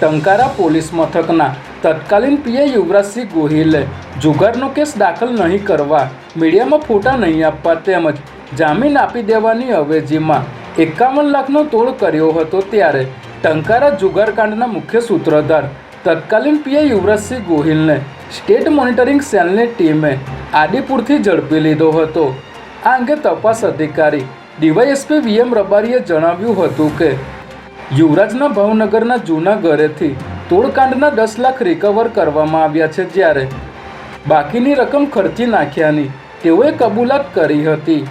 Tankara police મથકના તત્કાલીન PI Yuvrajsinh ગોહિલે જુગારનો case દાખલ નહીં કરવા, મીડિયામાં ફોટા નહીં આપવા તેમજ જામીન આપી દેવાની અવેજીમાં 51 લાખનો તોડ કર્યો હતો ત્યારે ટંકારા જુગારકાંડના મુખ્ય સૂત્રધાર તત્કાલીન પીઆઈ યુવરાજસિંહ ગોહિલને સ્ટેટ મોનિટરિંગ સેલની ટીમે આદિપુરથી ઝડપી લીધો હતો। આ અંગે તપાસ અધિકારી ડીવાયએસપી વીએમ રબારીએ જણાવ્યું હતું કે યુવરાજના ભાવનગરના જૂના ઘરેથી તોડકાંડના 10 લાખ રિકવર કરવામાં આવ્યા છે, જ્યારે બાકીની રકમ ખર્ચી નાખ્યાની તેઓએ કબૂલાત કરી હતી।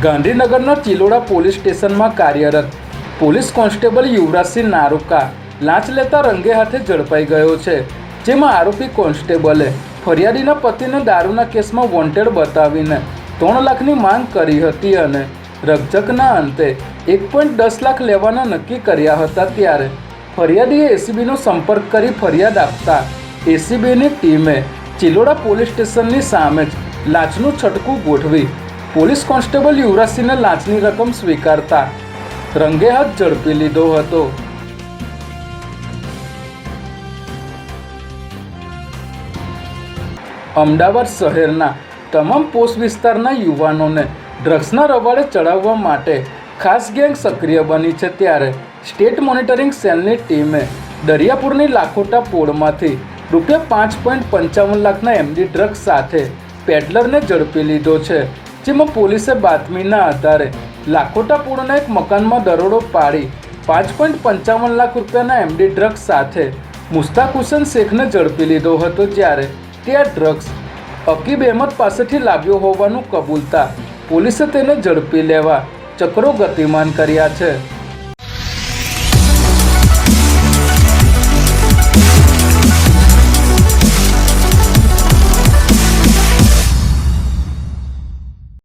ગાંધીનગરના ચિલોડા પોલીસ સ્ટેશનમાં કાર્યરત પોલીસ કોન્સ્ટેબલ યુવરાજસિંહ નારુકા લાંચ લેતા રંગે હાથે ઝડપાઈ ગયો છે, જેમાં આરોપી કોન્સ્ટેબલે ફરિયાદીના પતિને દારૂના કેસમાં વોન્ટેડ બતાવીને 3 લાખની માંગ કરી હતી અને રકઝકના અંતે 1.10 લાખ લેવાના નક્કી કર્યા હતા। ત્યારે ફરિયાદીએ એસીબીનો સંપર્ક કરી ફરિયાદ આપતા એસીબીની ટીમે ચિલોડા પોલીસ સ્ટેશનની સામે જ લાંચનું છટકું ગોઠવી પોલીસ કોન્સ્ટેબલ યુવરાજસિંહને લાંચની રકમ સ્વીકારતા રંગે હાથ ઝડપી લીધો હતો। અમદાવાદ શહેરના તમામ પોસ્ટ વિસ્તારના યુવાનોને ડ્રગ્સના રવાડે ચડાવવા માટે ખાસ ગેંગ સક્રિય બની છે, ત્યારે સ્ટેટ મોનિટરિંગ સેલની ટીમે દરિયાપુરની લાખોટા પોળમાંથી ₹5.55 લાખના એમડી ડ્રગ્સ સાથે પેડલરને ઝડપી લીધો છે, જેમાં પોલીસે બાતમીના આધારે લાખોટા પોળના એક મકાનમાં દરોડો પાડી ₹5.55 લાખ રૂપિયાના એમડી ડ્રગ્સ સાથે મુસ્તાક હુસેન શેખને ઝડપી લીધો હતો, જ્યારે તે આ ડ્રગ્સ અકીબ અહેમદ પાસેથી લાવ્યો હોવાનું કબૂલતા પોલીસે તેને ઝડપી લેવા ચક્રો ગતિમાન કર્યા છે।